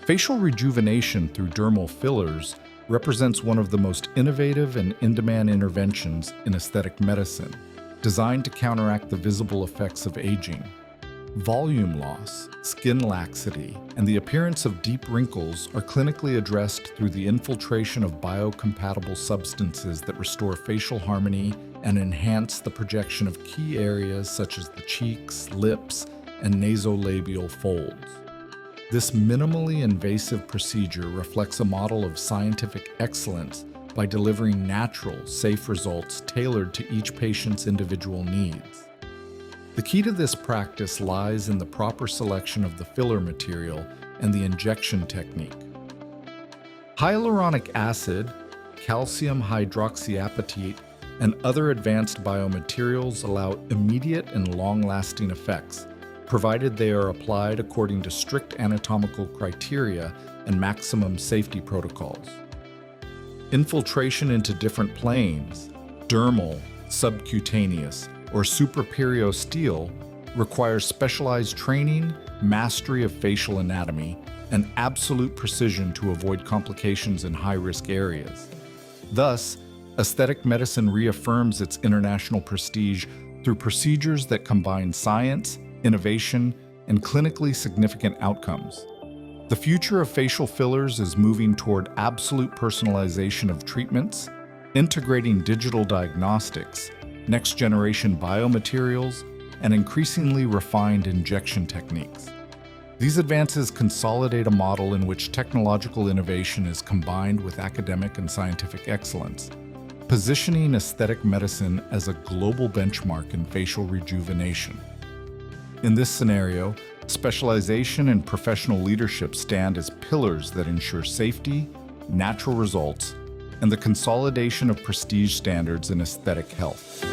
Facial rejuvenation through dermal fillers represents one of the most innovative and in-demand interventions in aesthetic medicine, designed to counteract the visible effects of aging. Volume loss, skin laxity, and the appearance of deep wrinkles are clinically addressed through the infiltration of biocompatible substances that restore facial harmony and enhance the projection of key areas such as the cheeks, lips, and nasolabial folds. This minimally invasive procedure reflects a model of scientific excellence by delivering natural, safe results tailored to each patient's individual needs. The key to this practice lies in the proper selection of the filler material and the injection technique. Hyaluronic acid, calcium hydroxyapatite, and other advanced biomaterials allow immediate and long-lasting effects, provided they are applied according to strict anatomical criteria and maximum safety protocols. Infiltration into different planes, dermal, subcutaneous, or supraperiosteal, requires specialized training, mastery of facial anatomy, and absolute precision to avoid complications in high-risk areas. Thus, aesthetic medicine reaffirms its international prestige through procedures that combine science, innovation, and clinically significant outcomes. The future of facial fillers is moving toward absolute personalization of treatments, integrating digital diagnostics, next-generation biomaterials, and increasingly refined injection techniques. These advances consolidate a model in which technological innovation is combined with academic and scientific excellence, positioning aesthetic medicine as a global benchmark in facial rejuvenation. In this scenario, specialization and professional leadership stand as pillars that ensure safety, natural results, and the consolidation of prestige standards in aesthetic health.